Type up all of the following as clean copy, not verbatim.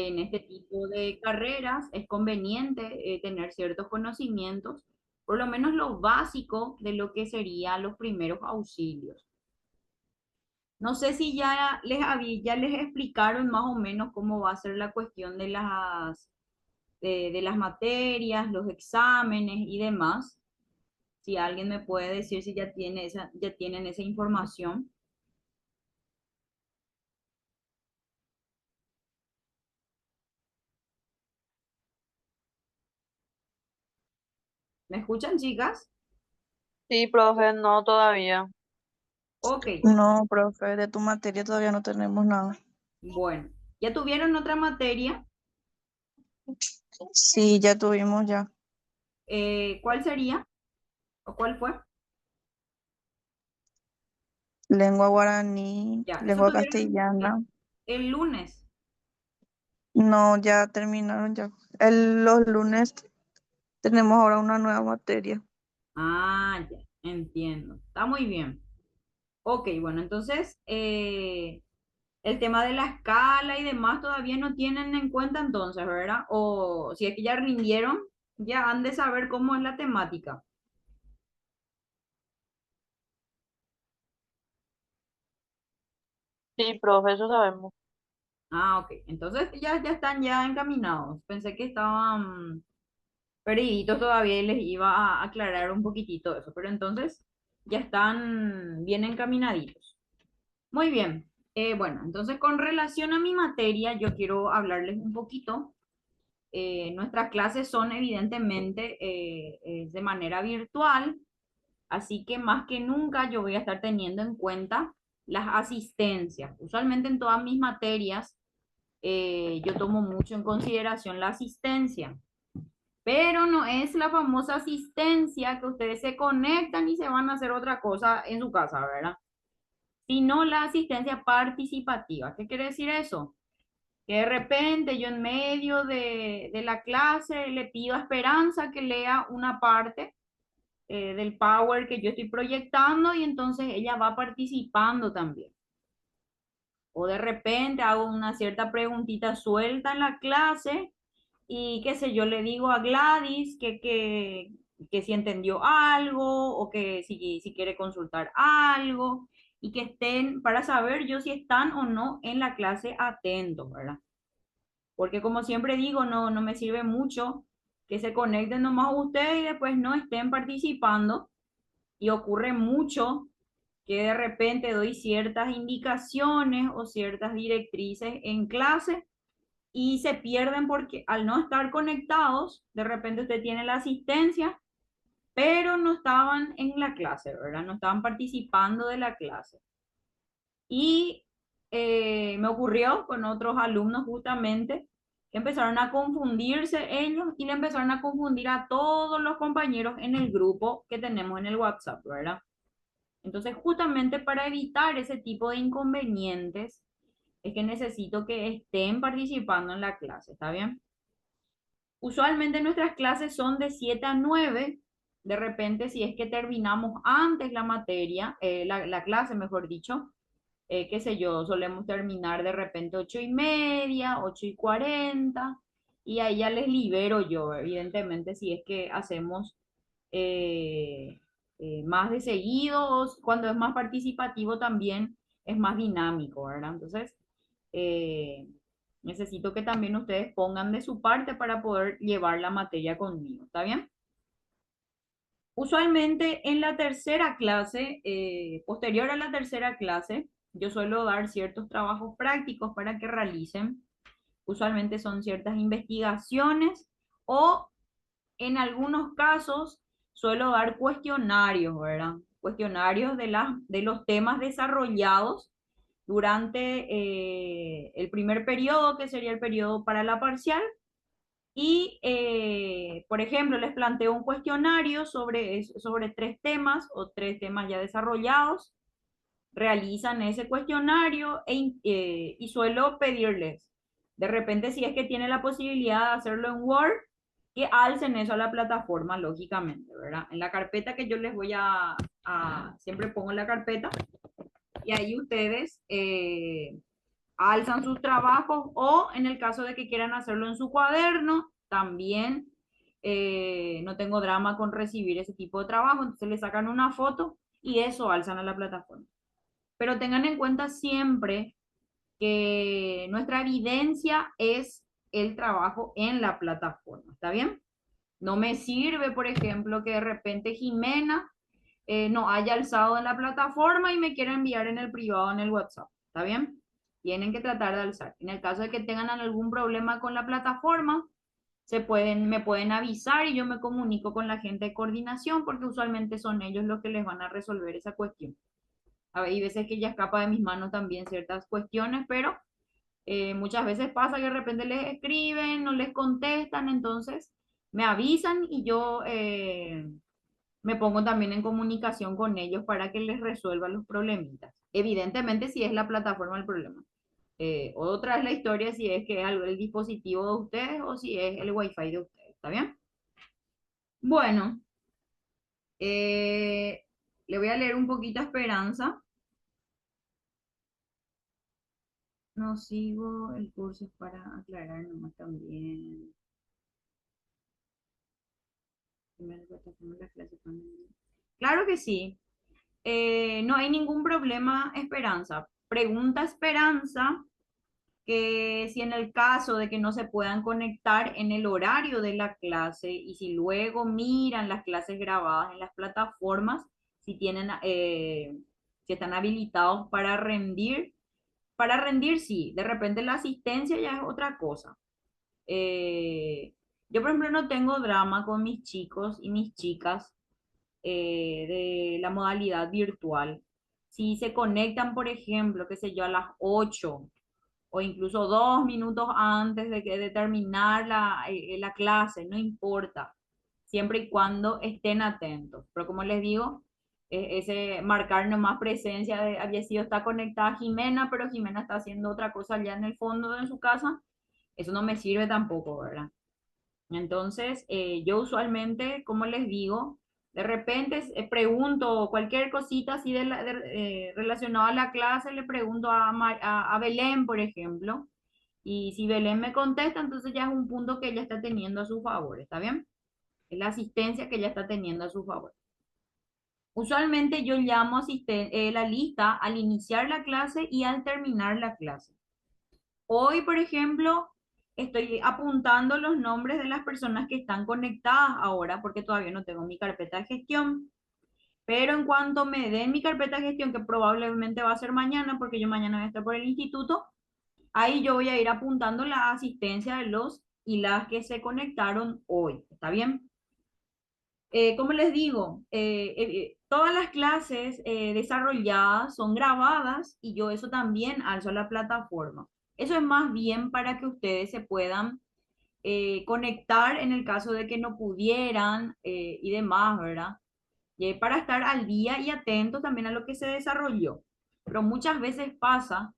en este tipo de carreras es conveniente tener ciertos conocimientos, por lo menos lo básico de lo que serían los primeros auxilios. No sé si ya les explicaron más o menos cómo va a ser la cuestión de las materias, los exámenes y demás. Si alguien me puede decir si ya tienen esa información. ¿Me escuchan, chicas? Sí, profe, no todavía. Ok, No, profe, de tu materia todavía no tenemos nada. bueno. ¿Ya tuvieron otra materia? Sí, ya tuvimos ya. ¿Cuál sería? ¿O cuál fue? Lengua guaraní, Ya, eso lengua tuvieron castellana. el lunes. No, ya terminaron ya. Los lunes tenemos ahora una nueva materia. Ah, ya, entiendo. Está muy bien. Ok, bueno, entonces el tema de la escala y demás todavía no tienen en cuenta entonces, ¿verdad? O si es que ya rindieron, ya han de saber cómo es la temática. Sí, profe, eso sabemos. Ah, ok. Entonces ya están ya encaminados. Pensé que estaban perdiditos todavía y les iba a aclarar un poquitito eso, pero entonces ya están bien encaminaditos. Muy bien. Bueno, entonces con relación a mi materia, yo quiero hablarles un poquito. Nuestras clases son evidentemente de manera virtual, así que más que nunca yo voy a estar teniendo en cuenta las asistencias. Usualmente en todas mis materias yo tomo mucho en consideración la asistencia, pero no es la famosa asistencia que ustedes se conectan y se van a hacer otra cosa en su casa, ¿verdad? Sino la asistencia participativa. ¿Qué quiere decir eso? Que de repente yo en medio de la clase le pido a Esperanza que lea una parte del Power que yo estoy proyectando y entonces ella va participando también. O de repente hago una cierta preguntita suelta en la clase y qué sé yo, le digo a Gladys que si entendió algo o que si quiere consultar algo y que estén para saber yo si están o no en la clase atentos, ¿verdad? Porque como siempre digo, no me sirve mucho que se conecten nomás ustedes y después no estén participando y ocurre mucho que de repente doy ciertas indicaciones o ciertas directrices en clase y se pierden porque al no estar conectados, de repente usted tiene la asistencia, pero no estaban en la clase, ¿verdad? No estaban participando de la clase. Y me ocurrió con otros alumnos justamente que empezaron a confundirse ellos y le empezaron a confundir a todos los compañeros en el grupo que tenemos en el WhatsApp, ¿verdad? Entonces, justamente para evitar ese tipo de inconvenientes, es que necesito que estén participando en la clase, ¿está bien? Usualmente nuestras clases son de 7 a 9. De repente, si es que terminamos antes la materia, la clase, mejor dicho, qué sé yo, solemos terminar de repente 8:30, 8:40, y ahí ya les libero yo, evidentemente, si es que hacemos eh, más de seguidos, cuando es más participativo también es más dinámico, ¿verdad? Entonces, eh, necesito que también ustedes pongan de su parte para poder llevar la materia conmigo, ¿está bien? Usualmente en la tercera clase, posterior a la tercera clase, yo suelo dar ciertos trabajos prácticos para que realicen. Usualmente son ciertas investigaciones o en algunos casos suelo dar cuestionarios, ¿verdad? Cuestionarios de los temas desarrollados durante el primer periodo, que sería el periodo para la parcial, y, por ejemplo, les planteo un cuestionario sobre tres temas o tres temas ya desarrollados. Realizan ese cuestionario y suelo pedirles, de repente, si es que tienen la posibilidad de hacerlo en Word, que alcen eso a la plataforma, lógicamente, ¿verdad? En la carpeta que yo les voy siempre pongo en la carpeta y ahí ustedes alzan sus trabajos o en el caso de que quieran hacerlo en su cuaderno, también no tengo drama con recibir ese tipo de trabajo, entonces le sacan una foto y eso alzan a la plataforma. Pero tengan en cuenta siempre que nuestra evidencia es el trabajo en la plataforma, ¿está bien? No me sirve, por ejemplo, que de repente Jimena no haya alzado en la plataforma y me quiera enviar en el privado en el WhatsApp, ¿está bien? Tienen que tratar de alzar. En el caso de que tengan algún problema con la plataforma, me pueden avisar y yo me comunico con la gente de coordinación porque usualmente son ellos los que les van a resolver esa cuestión. Hay veces que ya escapa de mis manos también ciertas cuestiones, pero muchas veces pasa que de repente les escriben, no les contestan, entonces me avisan y yo me pongo también en comunicación con ellos para que les resuelvan los problemitas. Evidentemente, si es la plataforma el problema. Otra es la historia si es que es el dispositivo de ustedes o si es el wifi de ustedes. ¿Está bien? Bueno, eh, le voy a leer un poquito a Esperanza. No sigo el curso es para aclarar nomás también. Claro que sí. No hay ningún problema, Esperanza. Pregunta Esperanza que si en el caso de que no se puedan conectar en el horario de la clase y si luego miran las clases grabadas en las plataformas, si tienen, si están habilitados para rendir sí, de repente la asistencia ya es otra cosa. Eh, yo, por ejemplo, no tengo drama con mis chicos y mis chicas de la modalidad virtual. Si se conectan, por ejemplo, qué sé yo, a las 8 o incluso 2 minutos antes de terminar la clase, no importa, siempre y cuando estén atentos. Pero como les digo, ese marcar nomás presencia de había sido está conectada Jimena, pero Jimena está haciendo otra cosa allá en el fondo de su casa, eso no me sirve tampoco, ¿verdad? Entonces, yo usualmente, como les digo, de repente pregunto cualquier cosita así relacionada a la clase, le pregunto a Belén, por ejemplo, y si Belén me contesta, entonces ya es un punto que ella está teniendo a su favor, ¿está bien? Es la asistencia que ella está teniendo a su favor. Usualmente yo llamo la lista al iniciar la clase y al terminar la clase. Hoy, por ejemplo, estoy apuntando los nombres de las personas que están conectadas ahora porque todavía no tengo mi carpeta de gestión. Pero en cuanto me den mi carpeta de gestión, que probablemente va a ser mañana porque yo mañana voy a estar por el instituto, ahí yo voy a ir apuntando la asistencia de los y las que se conectaron hoy. ¿Está bien? Como les digo, todas las clases desarrolladas son grabadas y yo eso también alzo a la plataforma. Eso es más bien para que ustedes se puedan conectar en el caso de que no pudieran y demás, ¿verdad? Y para estar al día y atentos también a lo que se desarrolló. Pero muchas veces pasa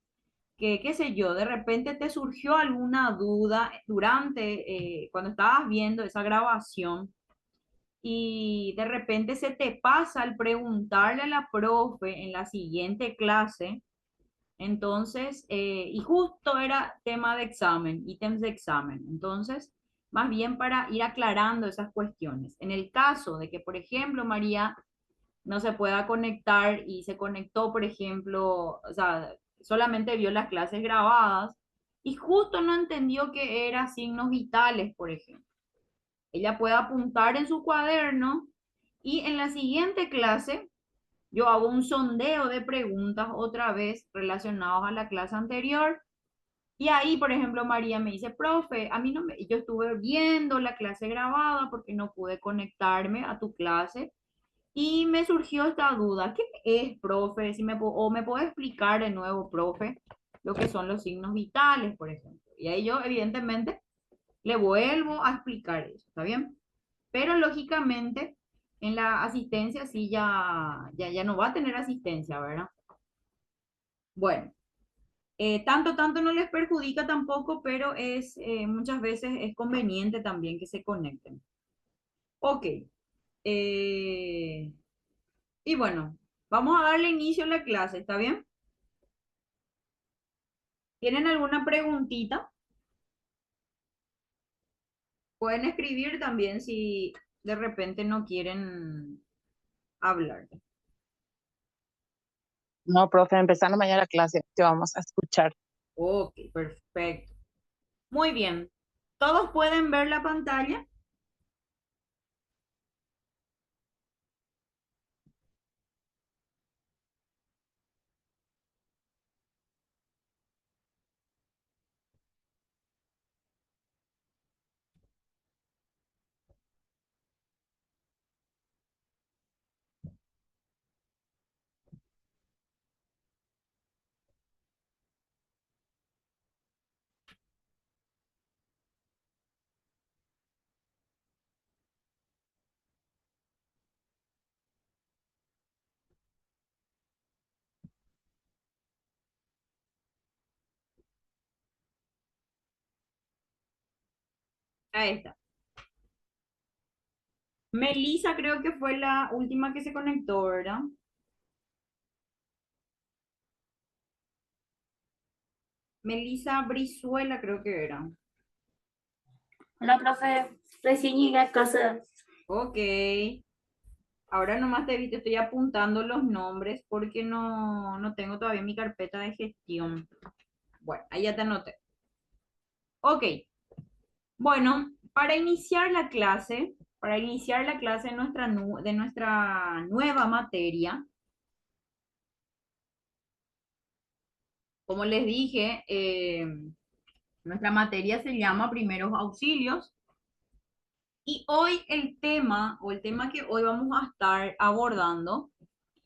que, qué sé yo, de repente te surgió alguna duda durante, cuando estabas viendo esa grabación y de repente se te pasa al preguntarle a la profe en la siguiente clase, entonces, y justo era tema de examen, ítems de examen, entonces, más bien para ir aclarando esas cuestiones. En el caso de que, por ejemplo, María no se pueda conectar y se conectó, por ejemplo, o sea, solamente vio las clases grabadas y justo no entendió que eran signos vitales, por ejemplo. Ella puede apuntar en su cuaderno y en la siguiente clase yo hago un sondeo de preguntas otra vez relacionados a la clase anterior. Y ahí, por ejemplo, María me dice, profe, a mí no me, yo estuve viendo la clase grabada porque no pude conectarme a tu clase y me surgió esta duda, ¿qué es, profe? Si o me puede explicar de nuevo, profe, lo que son los signos vitales, por ejemplo. Y ahí yo, evidentemente, le vuelvo a explicar eso, ¿está bien? Pero lógicamente en la asistencia sí ya no va a tener asistencia, ¿verdad? Bueno, tanto no les perjudica tampoco, pero muchas veces es conveniente también que se conecten. Ok. eh, y bueno, vamos a darle inicio a la clase, ¿está bien? ¿Tienen alguna preguntita? Pueden escribir también si de repente no quieren hablar. No, profe, empezando mañana la clase, te vamos a escuchar. Ok, perfecto. Muy bien. ¿Todos pueden ver la pantalla? Ahí está. Melissa creo que fue la última que se conectó, ¿verdad? Melissa Brizuela creo que era. Hola, profe. Recién llegué a casa. Ok. Ahora nomás te vi, te estoy apuntando los nombres porque no tengo todavía mi carpeta de gestión. Bueno, ahí ya te anoté. Ok. Bueno, para iniciar la clase de de nuestra nueva materia, como les dije, nuestra materia se llama Primeros Auxilios y hoy el tema o el tema que hoy vamos a estar abordando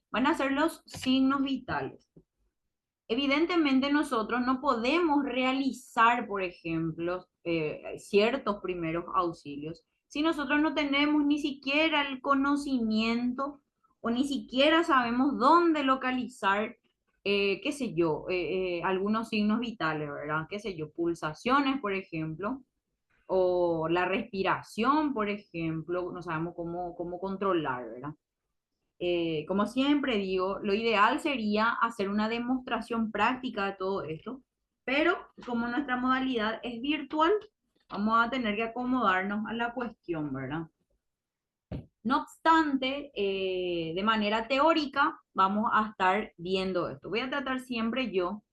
van a ser los signos vitales. Evidentemente nosotros no podemos realizar, por ejemplo, ciertos primeros auxilios si nosotros no tenemos ni siquiera el conocimiento o ni siquiera sabemos dónde localizar, qué sé yo, algunos signos vitales, ¿verdad? Qué sé yo, pulsaciones, por ejemplo, o la respiración, por ejemplo, no sabemos cómo controlar, ¿verdad? Como siempre digo, lo ideal sería hacer una demostración práctica de todo esto, pero como nuestra modalidad es virtual, vamos a tener que acomodarnos a la cuestión, ¿verdad? No obstante, de manera teórica, vamos a estar viendo esto. Voy a tratar siempre yo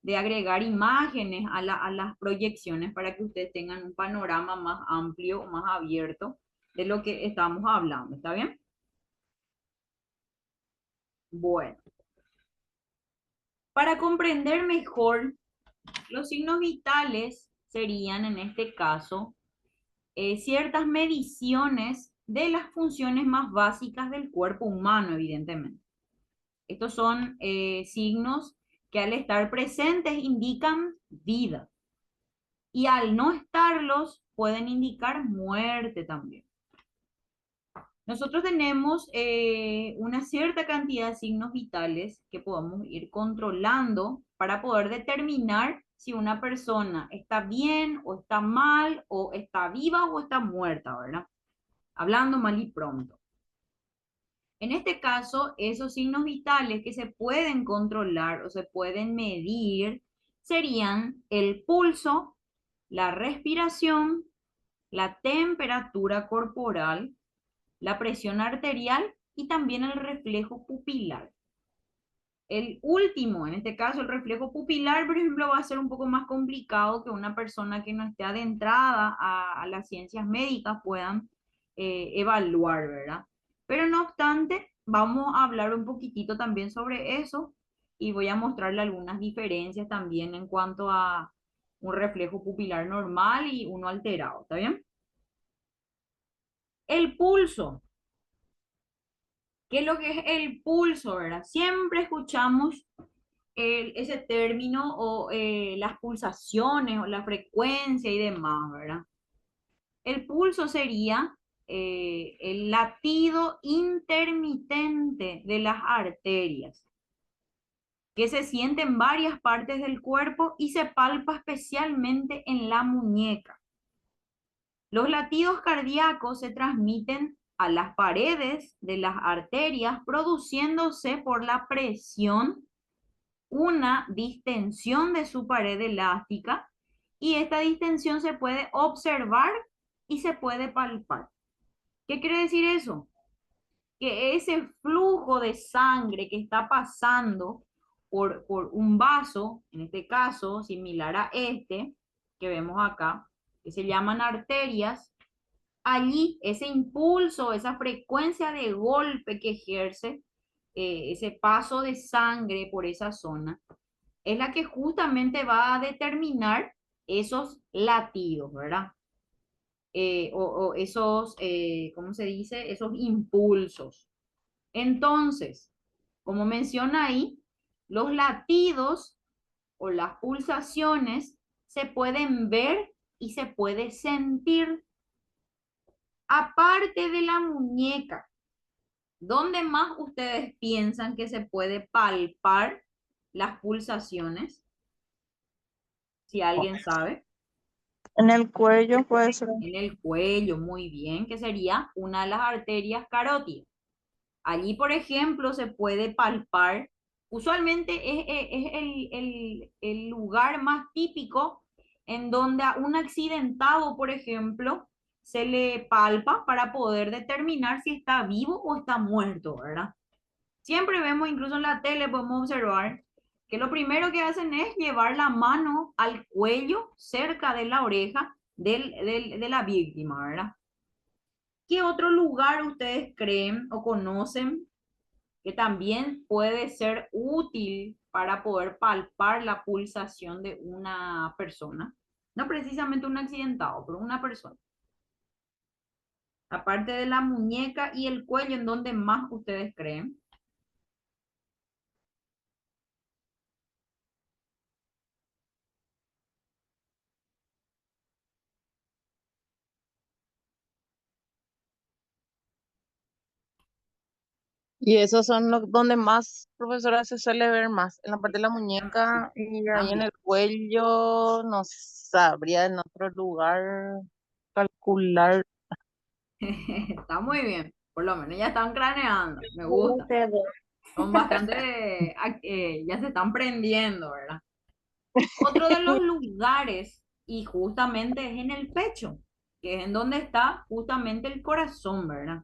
de agregar imágenes a las proyecciones para que ustedes tengan un panorama más amplio, más abierto de lo que estamos hablando. ¿Está bien? Bueno. Para comprender mejor, los signos vitales serían en este caso ciertas mediciones de las funciones más básicas del cuerpo humano, evidentemente. Estos son signos que al estar presentes indican vida y al no estarlos pueden indicar muerte también. Nosotros tenemos una cierta cantidad de signos vitales que podemos ir controlando para poder determinar si una persona está bien o está mal, o está viva o está muerta, ¿verdad? Hablando mal y pronto. En este caso, esos signos vitales que se pueden controlar o se pueden medir serían el pulso, la respiración, la temperatura corporal, la presión arterial y también el reflejo pupilar. El último, en este caso el reflejo pupilar, por ejemplo, va a ser un poco más complicado que una persona que no esté adentrada a las ciencias médicas puedan evaluar, ¿verdad? Pero no obstante, vamos a hablar un poquitito también sobre eso y voy a mostrarle algunas diferencias también en cuanto a un reflejo pupilar normal y uno alterado, ¿está bien? El pulso. ¿Qué es lo que es el pulso, verdad? Siempre escuchamos ese término o las pulsaciones o la frecuencia y demás, ¿verdad? El pulso sería el latido intermitente de las arterias, que se siente en varias partes del cuerpo y se palpa especialmente en la muñeca. Los latidos cardíacos se transmiten a las paredes de las arterias produciéndose por la presión una distensión de su pared elástica y esta distensión se puede observar y se puede palpar. ¿Qué quiere decir eso? Que ese flujo de sangre que está pasando por un vaso, en este caso similar a este que vemos acá, que se llaman arterias, allí ese impulso, esa frecuencia de golpe que ejerce ese paso de sangre por esa zona, es la que justamente va a determinar esos latidos, ¿verdad? O esos, ¿cómo se dice? Esos impulsos. Entonces, como menciona ahí, los latidos o las pulsaciones se pueden ver y se puede sentir. Aparte de la muñeca, ¿dónde más ustedes piensan que se puede palpar las pulsaciones? Si alguien sabe. En el cuello puede ser. En el cuello, muy bien, que sería una de las arterias carótidas. Allí, por ejemplo, se puede palpar, usualmente es el lugar más típico en donde a un accidentado, por ejemplo, se le palpa para poder determinar si está vivo o está muerto, ¿verdad? Siempre vemos, incluso en la tele podemos observar que lo primero que hacen es llevar la mano al cuello cerca de la oreja de la víctima, ¿verdad? ¿Qué otro lugar ustedes creen o conocen que también puede ser útil para poder palpar la pulsación de una persona? No precisamente un accidentado, pero una persona. Aparte de la muñeca y el cuello, ¿en dónde más ustedes creen? Y esos son los donde más, profesora, se suele ver más, en la parte de la muñeca y ahí en También. el cuello, no sabría en otro lugar calcular. Está muy bien. Por lo menos ya están craneando. Me gusta. Son bastante, ya se están prendiendo, ¿verdad? Otro de los lugares, y justamente es en el pecho, que es en donde está justamente el corazón, ¿verdad?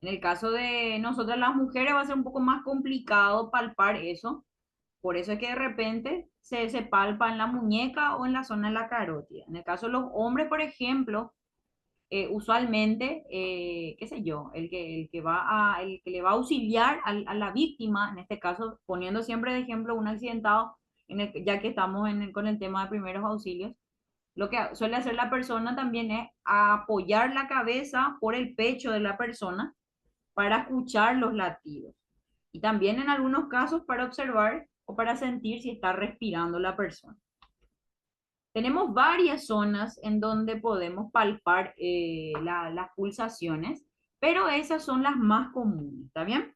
En el caso de nosotras las mujeres va a ser un poco más complicado palpar eso, por eso es que de repente se palpa en la muñeca o en la zona de la carótida. En el caso de los hombres, por ejemplo, usualmente, qué sé yo, el que le va a auxiliar a la víctima, en este caso, poniendo siempre de ejemplo un accidentado, ya que estamos con el tema de primeros auxilios, lo que suele hacer la persona también es apoyar la cabeza por el pecho de la persona para escuchar los latidos. Y también en algunos casos para observar o para sentir si está respirando la persona. Tenemos varias zonas en donde podemos palpar las pulsaciones, pero esas son las más comunes, ¿está bien?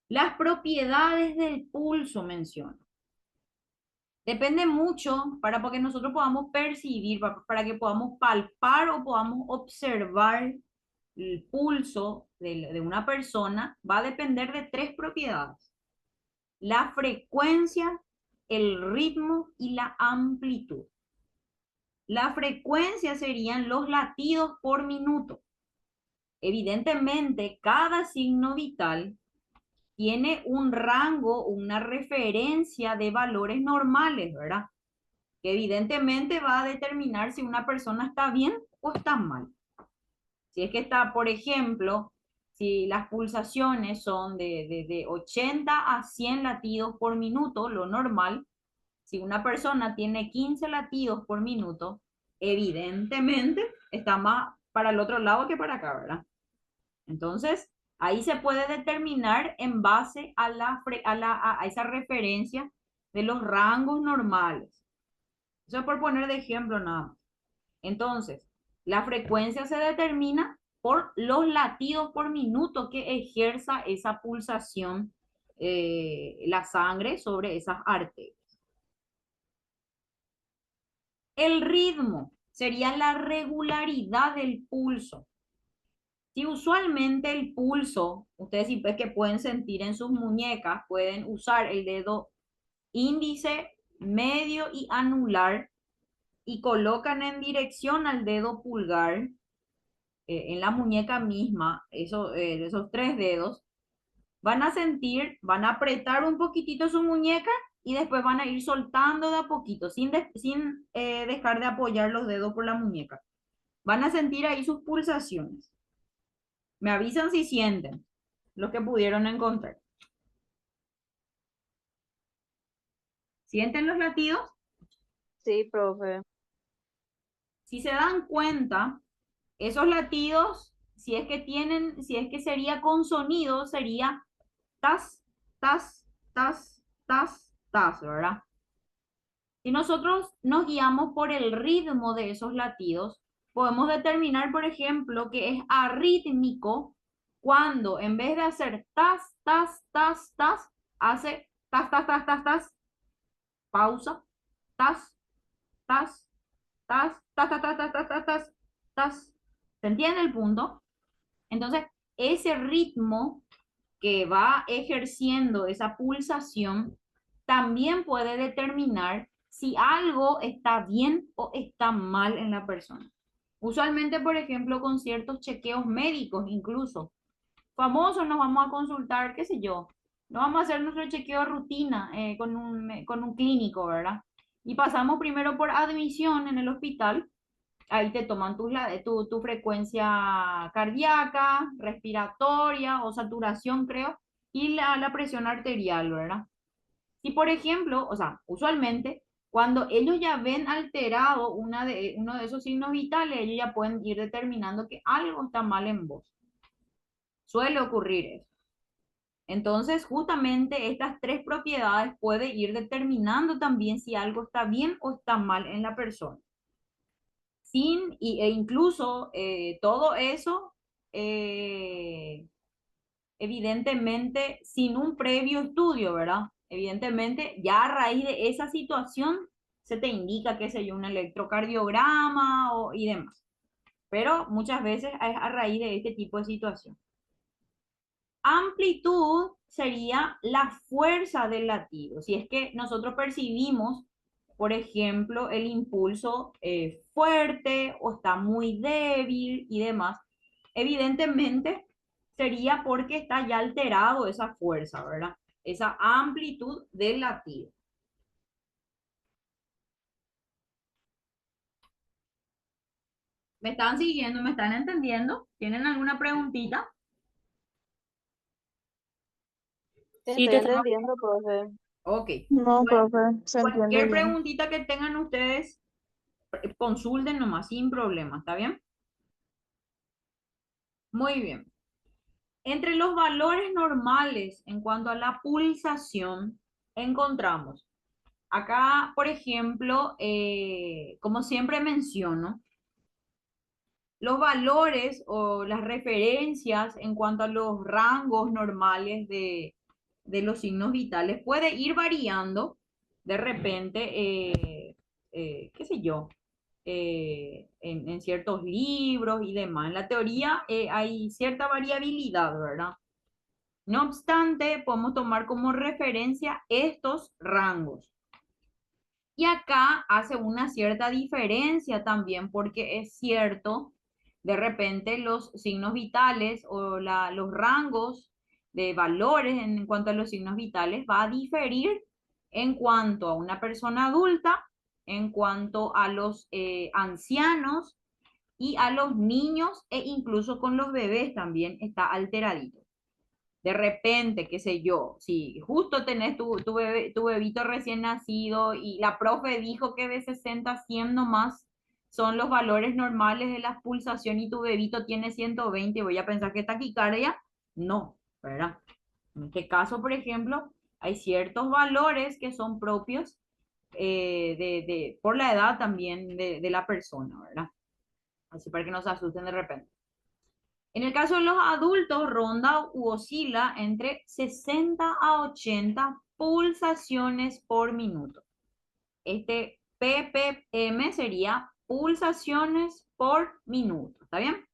Las propiedades del pulso menciono. Depende mucho porque nosotros podamos percibir, para que podamos palpar o podamos observar el pulso de una persona, va a depender de tres propiedades: la frecuencia, el ritmo y la amplitud. La frecuencia serían los latidos por minuto. Evidentemente, cada signo vital tiene un rango, una referencia de valores normales, ¿verdad? Que evidentemente va a determinar si una persona está bien o está mal. Si es que está, por ejemplo, si las pulsaciones son de 80 a 100 latidos por minuto, lo normal, si una persona tiene 15 latidos por minuto, evidentemente está más para el otro lado que para acá, ¿verdad? Entonces, ahí se puede determinar en base a esa referencia de los rangos normales. Eso es por poner de ejemplo nada más. Entonces, la frecuencia se determina por los latidos por minuto que ejerza esa pulsación, la sangre sobre esas arterias. El ritmo sería la regularidad del pulso. Si usualmente el pulso, ustedes sí ven que pueden sentir en sus muñecas, pueden usar el dedo índice, medio y anular y colocan en dirección al dedo pulgar en la muñeca misma, esos tres dedos, van a sentir, van a apretar un poquitito su muñeca y después van a ir soltando de a poquito, sin dejar de apoyar los dedos por la muñeca. Van a sentir ahí sus pulsaciones. Me avisan si sienten los que pudieron encontrar. ¿Sienten los latidos? Sí, profe. Si se dan cuenta, esos latidos, si es que sería con sonido, sería tas, tas, tas, tas, tas, ¿verdad? Si nosotros nos guiamos por el ritmo de esos latidos, podemos determinar, por ejemplo, que es arrítmico cuando en vez de hacer tas, tas, tas, tas, hace tas, tas, tas, tas, tas, pausa, tas, tas, tas, tas, tas, tas, tas, tas, tas, tas, tas. ¿Se entiende el punto? Entonces, ese ritmo que va ejerciendo esa pulsación también puede determinar si algo está bien o está mal en la persona. Usualmente, por ejemplo, con ciertos chequeos médicos incluso. Famosos nos vamos a consultar, qué sé yo, nos vamos a hacer nuestro chequeo de rutina con un clínico, ¿verdad? Y pasamos primero por admisión en el hospital. Ahí te toman tu frecuencia cardíaca, respiratoria o saturación, creo, y la presión arterial, ¿verdad? Si, por ejemplo, o sea, usualmente, cuando ellos ya ven alterado uno de esos signos vitales, ellos ya pueden ir determinando que algo está mal en vos. Suele ocurrir eso. Entonces, justamente estas tres propiedades pueden ir determinando también si algo está bien o está mal en la persona. Incluso todo eso, evidentemente, sin un previo estudio, ¿verdad? Evidentemente, ya a raíz de esa situación se te indica, qué sé yo, un electrocardiograma y demás. Pero muchas veces es a raíz de este tipo de situación. Amplitud sería la fuerza del latido. Si es que nosotros percibimos, por ejemplo, el impulso fuerte o está muy débil y demás, evidentemente sería porque está ya alterado esa fuerza, ¿verdad? Esa amplitud del latido. ¿Me están siguiendo? ¿Me están entendiendo? ¿Tienen alguna preguntita? Sí, Estoy te estamos entendiendo, profe. Ok. No, profe, se entiende Cualquier bien. preguntita que tengan ustedes, consulten nomás sin problema, ¿está bien? Muy bien. Entre los valores normales en cuanto a la pulsación, encontramos acá, por ejemplo, como siempre menciono, los valores o las referencias en cuanto a los rangos normales de los signos vitales puede ir variando de repente, qué sé yo, en ciertos libros y demás. En la teoría hay cierta variabilidad, ¿verdad? No obstante, podemos tomar como referencia estos rangos. Y acá hace una cierta diferencia también porque es cierto, de repente los signos vitales o los rangos de valores en cuanto a los signos vitales va a diferir en cuanto a una persona adulta, en cuanto a los ancianos y a los niños e incluso con los bebés también está alteradito. De repente, qué sé yo, si justo tenés tu bebito recién nacido y la profe dijo que de 60 a 100 nomás son los valores normales de la pulsación y tu bebito tiene 120, voy a pensar que taquicardia, no, ¿verdad? En este caso, por ejemplo, hay ciertos valores que son propios por la edad también de la persona, ¿verdad? Así para que no se asusten de repente. En el caso de los adultos, ronda u oscila entre 60 a 80 pulsaciones por minuto. Este ppm sería pulsaciones por minuto, ¿está bien?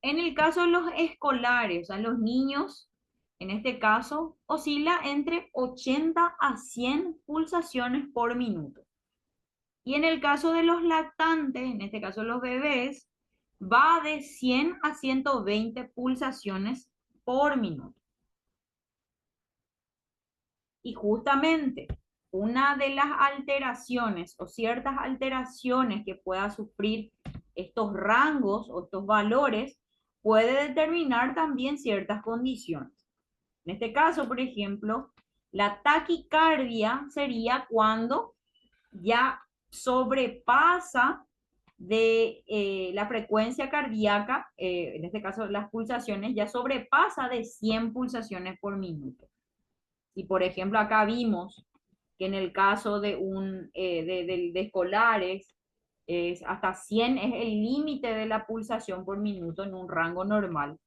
En el caso de los escolares, o sea, los niños, en este caso, oscila entre 80 a 100 pulsaciones por minuto. Y en el caso de los lactantes, en este caso los bebés, va de 100 a 120 pulsaciones por minuto. Y justamente una de las alteraciones o ciertas alteraciones que pueda sufrir estos rangos o estos valores puede determinar también ciertas condiciones. En este caso, por ejemplo, la taquicardia sería cuando ya sobrepasa de la frecuencia cardíaca, en este caso las pulsaciones, ya sobrepasa de 100 pulsaciones por minuto. Y por ejemplo, acá vimos que en el caso de, de escolares, hasta 100 es el límite de la pulsación por minuto en un rango normal.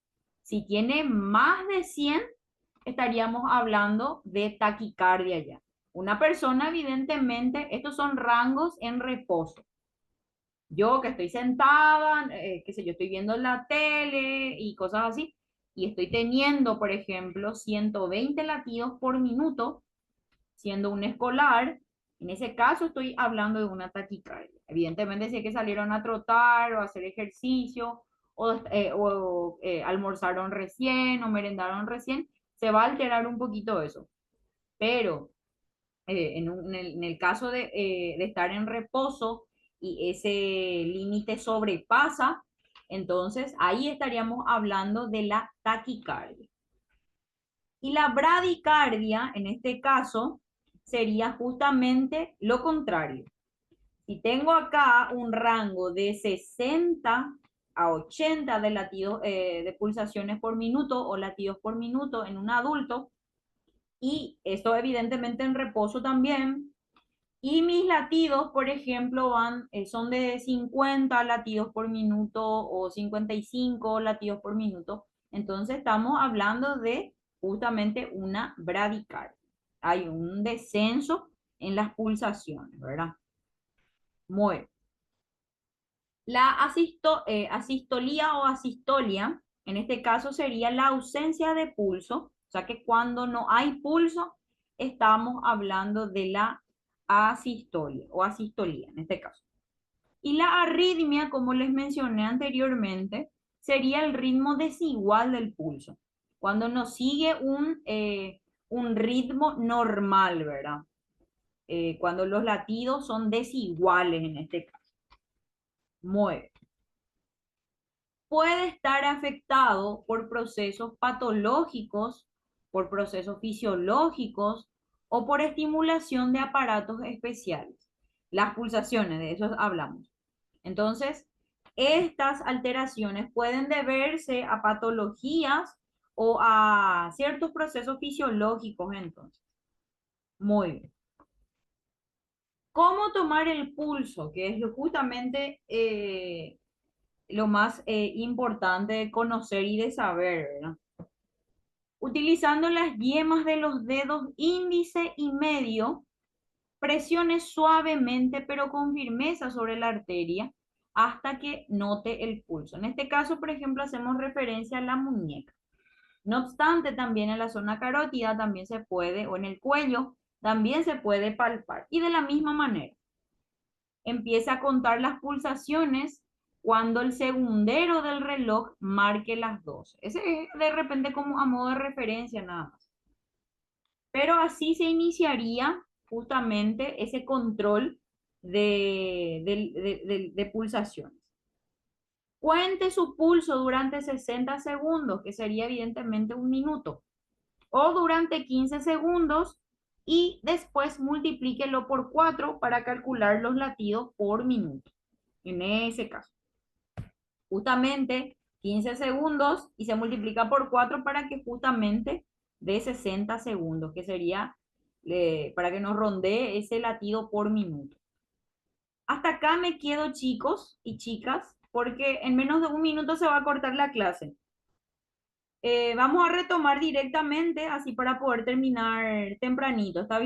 Si tiene más de 100, estaríamos hablando de taquicardia ya. Una persona, evidentemente, estos son rangos en reposo. Yo que estoy sentada, qué sé yo, estoy viendo la tele y cosas así, y estoy teniendo, por ejemplo, 120 latidos por minuto, siendo un escolar, en ese caso estoy hablando de una taquicardia. Evidentemente, si es que salieron a trotar o a hacer ejercicio, o almorzaron recién o merendaron recién, se va a alterar un poquito eso. Pero en el caso de estar en reposo y ese límite sobrepasa, entonces ahí estaríamos hablando de la taquicardia. Y la bradicardia, en este caso, sería justamente lo contrario. Si tengo acá un rango de 60 a 80 de latidos, de pulsaciones por minuto o latidos por minuto en un adulto, y esto evidentemente en reposo también, y mis latidos, por ejemplo, son de 50 latidos por minuto o 55 latidos por minuto. Entonces estamos hablando de justamente una bradicardia. Hay un descenso en las pulsaciones, ¿verdad? Muy bien. La asistolía o asistolia, en este caso sería la ausencia de pulso, o sea que cuando no hay pulso, estamos hablando de la asistolia o asistolía en este caso. Y la arritmia, como les mencioné anteriormente, sería el ritmo desigual del pulso, cuando nos sigue un ritmo normal, ¿verdad? Cuando los latidos son desiguales en este caso. Muy bien. Puede estar afectado por procesos patológicos, por procesos fisiológicos o por estimulación de aparatos especiales. Las pulsaciones, de eso hablamos. Entonces, estas alteraciones pueden deberse a patologías o a ciertos procesos fisiológicos, entonces. Muy bien. ¿Cómo tomar el pulso? Que es justamente lo más importante de conocer y de saber, ¿verdad? Utilizando las yemas de los dedos índice y medio, presione suavemente pero con firmeza sobre la arteria hasta que note el pulso. En este caso, por ejemplo, hacemos referencia a la muñeca. No obstante, también en la zona carótida también se puede, o en el cuello, también se puede palpar. Y de la misma manera, empieza a contar las pulsaciones cuando el segundero del reloj marque las 12. Ese es de repente como a modo de referencia nada más. Pero así se iniciaría justamente ese control de pulsaciones. Cuente su pulso durante 60 segundos, que sería evidentemente un minuto, o durante 15 segundos y después multiplíquelo por 4 para calcular los latidos por minuto. En ese caso, justamente 15 segundos y se multiplica por 4 para que justamente dé 60 segundos, que sería para que nos rondee ese latido por minuto. Hasta acá me quedo, chicos y chicas, porque en menos de un minuto se va a cortar la clase. Vamos a retomar directamente, así para poder terminar tempranito, ¿está bien?